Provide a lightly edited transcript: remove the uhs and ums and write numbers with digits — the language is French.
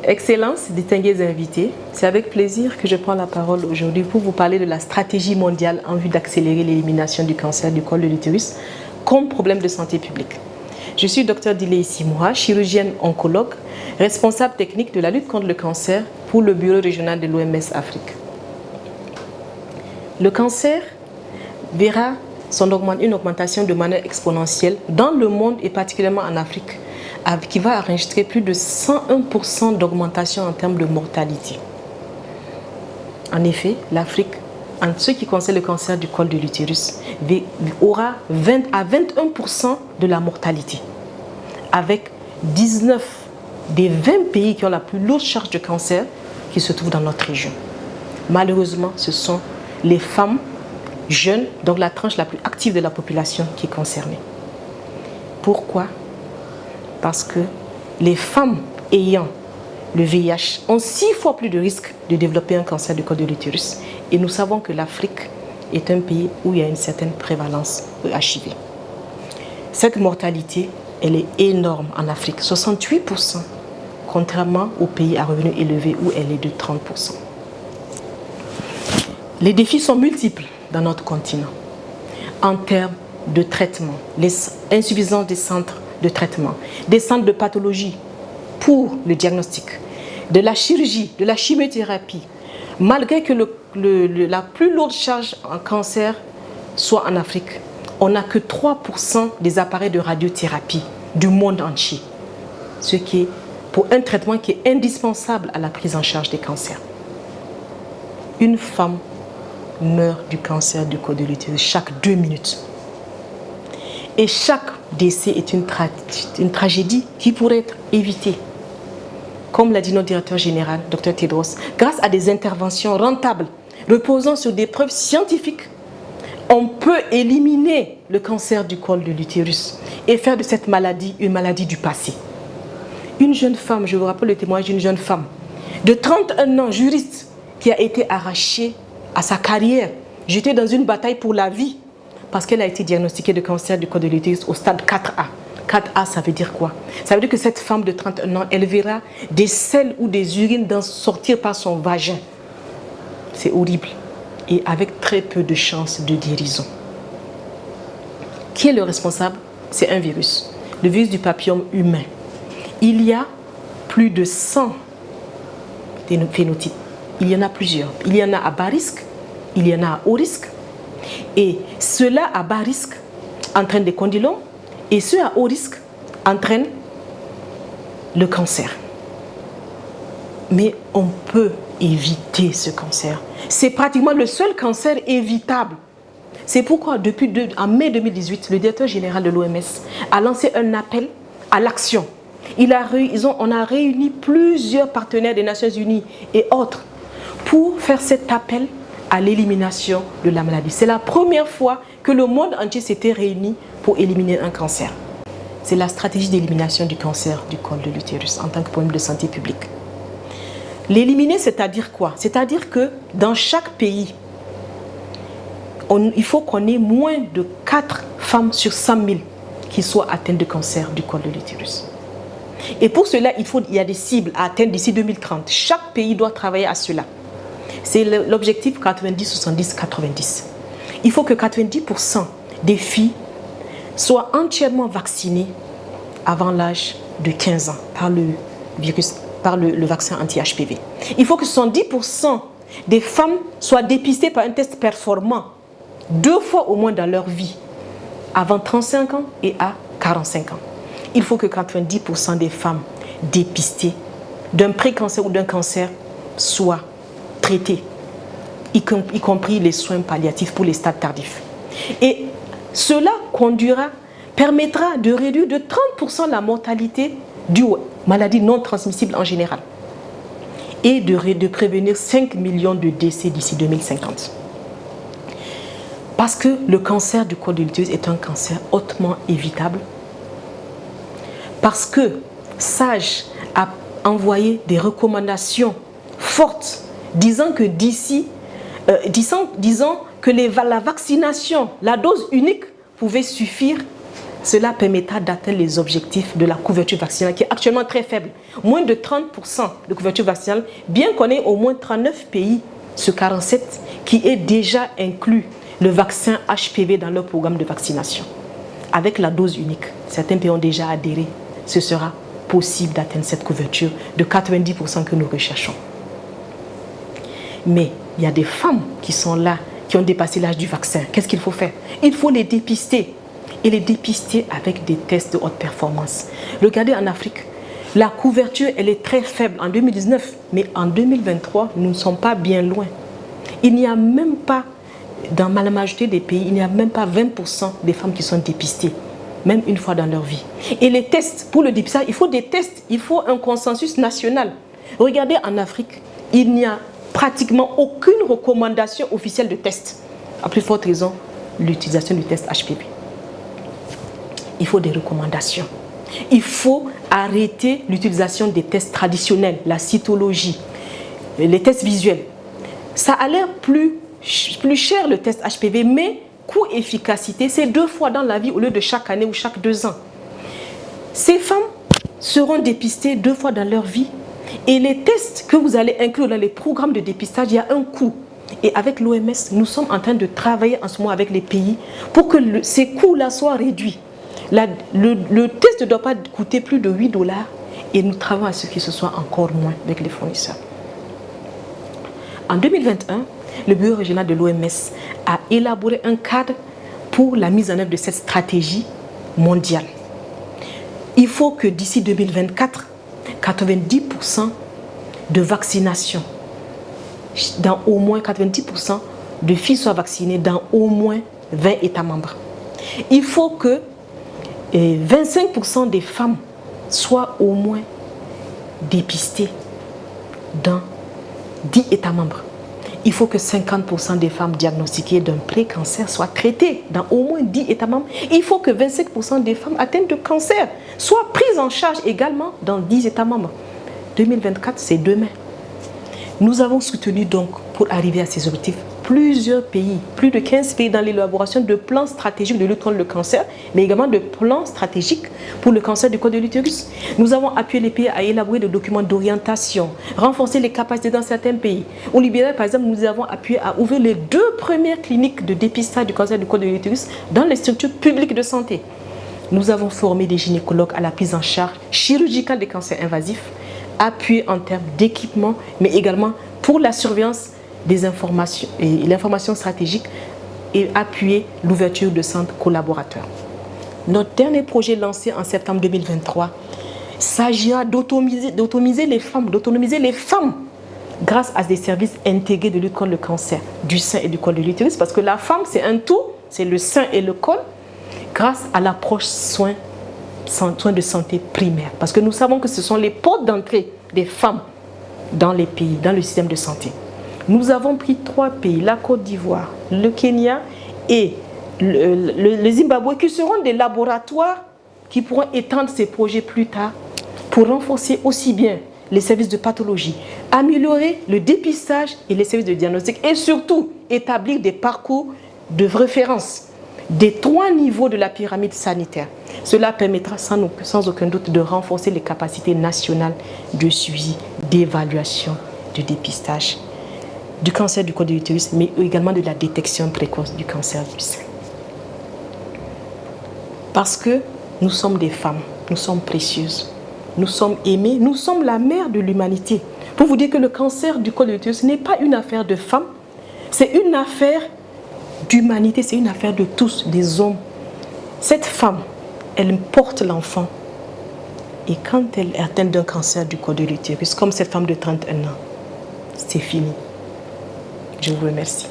Excellences, distingués invités, c'est avec plaisir que je prends la parole aujourd'hui pour vous parler de la stratégie mondiale en vue d'accélérer l'élimination du cancer du col de l'utérus comme problème de santé publique. Je suis Dr Dilei Simoura, chirurgienne oncologue, responsable technique de la lutte contre le cancer pour le bureau régional de l'OMS Afrique. Le cancer verra une augmentation de manière exponentielle dans le monde et particulièrement en Afrique, qui va enregistrer plus de 101% d'augmentation en termes de mortalité. En effet, l'Afrique, en ce qui concerne le cancer du col de l'utérus, aura 20 à 21% de la mortalité, avec 19 des 20 pays qui ont la plus lourde charge de cancer qui se trouvent dans notre région. Malheureusement, ce sont les femmes jeunes, donc la tranche la plus active de la population qui est concernée. Pourquoi ? Parce que les femmes ayant le VIH ont 6 fois plus de risques de développer un cancer du col de l'utérus. Et nous savons que l'Afrique est un pays où il y a une certaine prévalence de HIV. Cette mortalité, elle est énorme en Afrique, 68%, contrairement aux pays à revenus élevés où elle est de 30%. Les défis sont multiples dans notre continent en termes de traitement, l'insuffisance des centres de traitement, des centres de pathologie pour le diagnostic, de la chirurgie, de la chimiothérapie, malgré que la plus lourde charge en cancer soit en Afrique, on n'a que 3% des appareils de radiothérapie du monde entier, ce qui est pour un traitement qui est indispensable à la prise en charge des cancers. Une femme meurt du cancer du col de l'utérus chaque 2 minutes. Et chaque décès est une tragédie qui pourrait être évitée. Comme l'a dit notre directeur général, Dr Tedros, grâce à des interventions rentables, reposant sur des preuves scientifiques, on peut éliminer le cancer du col de l'utérus et faire de cette maladie une maladie du passé. Une jeune femme, je vous rappelle le témoignage d'une jeune femme de 31 ans, juriste, qui a été arrachée à sa carrière, jetée dans une bataille pour la vie, parce qu'elle a été diagnostiquée de cancer du col de l'utérus au stade 4A. 4A, ça veut dire quoi? Ça veut dire que cette femme de 31 ans, elle verra des selles ou des urines sortir par son vagin. C'est horrible. Et avec très peu de chances de guérison. Qui est le responsable? C'est un virus. Le virus du papillome humain. Il y a plus de 100 phénotypes. Il y en a plusieurs. Il y en a à bas risque, il y en a à haut risque. Et ceux-là à bas risque entraînent des condylomes et ceux à haut risque entraînent le cancer. Mais on peut éviter ce cancer. C'est pratiquement le seul cancer évitable. C'est pourquoi en mai 2018, le directeur général de l'OMS a lancé un appel à l'action. On a réuni plusieurs partenaires des Nations Unies et autres pour faire cet appel à l'élimination de la maladie. C'est la première fois que le monde entier s'était réuni pour éliminer un cancer. C'est la stratégie d'élimination du cancer du col de l'utérus en tant que problème de santé publique. L'éliminer, c'est-à-dire quoi? C'est-à-dire que dans chaque pays, il faut qu'on ait moins de 4 femmes sur 100 000 qui soient atteintes de cancer du col de l'utérus. Et pour cela, il y a des cibles à atteindre d'ici 2030. Chaque pays doit travailler à cela. C'est l'objectif 90-70-90. Il faut que 90% des filles soient entièrement vaccinées avant l'âge de 15 ans par le vaccin anti-HPV. Il faut que 70% des femmes soient dépistées par un test performant 2 fois au moins dans leur vie, avant 35 ans et à 45 ans. Il faut que 90% des femmes dépistées d'un pré-cancer ou d'un cancer soient traitées, y compris les soins palliatifs pour les stades tardifs. Et cela permettra de réduire de 30% la mortalité due aux maladies non transmissibles en général et de prévenir 5 millions de décès d'ici 2050. Parce que le cancer du col de l'utérus est un cancer hautement évitable. Parce que SAGE a envoyé des recommandations fortes disant que la vaccination, la dose unique pouvait suffire Cela permettra d'atteindre les objectifs de la couverture vaccinale qui est actuellement très faible. Moins de 30% de couverture vaccinale, bien qu'on ait au moins 39 pays sur 47 qui aient déjà inclus le vaccin HPV dans leur programme de vaccination. Avec la dose unique, certains pays ont déjà adhéré. Ce sera possible d'atteindre cette couverture de 90% que nous recherchons. Mais il y a des femmes qui sont là, qui ont dépassé l'âge du vaccin. Qu'est-ce qu'il faut faire? Il faut les dépister. Et les dépister avec des tests de haute performance. Regardez en Afrique, la couverture elle est très faible en 2019, mais en 2023, nous ne sommes pas bien loin. Il n'y a même pas, dans la majorité des pays, il n'y a même pas 20% des femmes qui sont dépistées, même une fois dans leur vie. Et les tests, pour le dépistage, il faut des tests, il faut un consensus national. Regardez en Afrique, il n'y a pratiquement aucune recommandation officielle de test. À plus forte raison, l'utilisation du test HPV. Il faut des recommandations. Il faut arrêter l'utilisation des tests traditionnels, la cytologie, les tests visuels. Ça a l'air plus cher le test HPV, mais coût-efficacité, c'est 2 fois dans la vie au lieu de chaque année ou chaque 2 ans. Ces femmes seront dépistées 2 fois dans leur vie. Et les tests que vous allez inclure dans les programmes de dépistage, il y a un coût. Et avec l'OMS, nous sommes en train de travailler en ce moment avec les pays pour que ces coûts-là soient réduits. Le test ne doit pas coûter plus de 8 $ et nous travaillons à ce que ce soit encore moins avec les fournisseurs. En 2021, le bureau régional de l'OMS a élaboré un cadre pour la mise en œuvre de cette stratégie mondiale. Il faut que d'ici 2024, 90% de vaccination, dans au moins 90% de filles soient vaccinées dans au moins 20 États membres. Il faut que 25% des femmes soient au moins dépistées dans 10 États membres. Il faut que 50% des femmes diagnostiquées d'un pré-cancer soient traitées dans au moins 10 États membres. Il faut que 25% des femmes atteintes de cancer soient prises en charge également dans 10 États membres. 2024, c'est demain. Nous avons soutenu donc, pour arriver à ces objectifs, plusieurs pays, plus de 15 pays dans l'élaboration de plans stratégiques de lutte contre le cancer, mais également de plans stratégiques pour le cancer du col de l'utérus. Nous avons appuyé les pays à élaborer des documents d'orientation, renforcer les capacités dans certains pays. Au Libéral, par exemple, nous avons appuyé à ouvrir les 2 premières cliniques de dépistage du cancer du col de l'utérus dans les structures publiques de santé. Nous avons formé des gynécologues à la prise en charge chirurgicale des cancers invasifs, appuyé en termes d'équipement, mais également pour la surveillance des informations et l'information stratégique et appuyer l'ouverture de centres collaborateurs. Notre dernier projet lancé en septembre 2023 s'agira d'autonomiser les femmes grâce à des services intégrés de lutte contre le cancer du sein et du col de l'utérus, parce que la femme c'est un tout, c'est le sein et le col, grâce à l'approche soins de santé primaire, parce que nous savons que ce sont les portes d'entrée des femmes dans les pays, dans le système de santé. Nous avons pris 3 pays, la Côte d'Ivoire, le Kenya et le Zimbabwe, qui seront des laboratoires qui pourront étendre ces projets plus tard pour renforcer aussi bien les services de pathologie, améliorer le dépistage et les services de diagnostic et surtout établir des parcours de référence des 3 niveaux de la pyramide sanitaire. Cela permettra sans aucun doute de renforcer les capacités nationales de suivi, d'évaluation, de dépistage du cancer du col de l'utérus, mais également de la détection précoce du cancer du sein. Parce que nous sommes des femmes, nous sommes précieuses, nous sommes aimées, nous sommes la mère de l'humanité. Pour vous dire que le cancer du col de l'utérus n'est pas une affaire de femmes, c'est une affaire d'humanité, c'est une affaire de tous, des hommes. Cette femme, elle porte l'enfant. Et quand elle est atteinte d'un cancer du col de l'utérus, comme cette femme de 31 ans, c'est fini. Je vous remercie.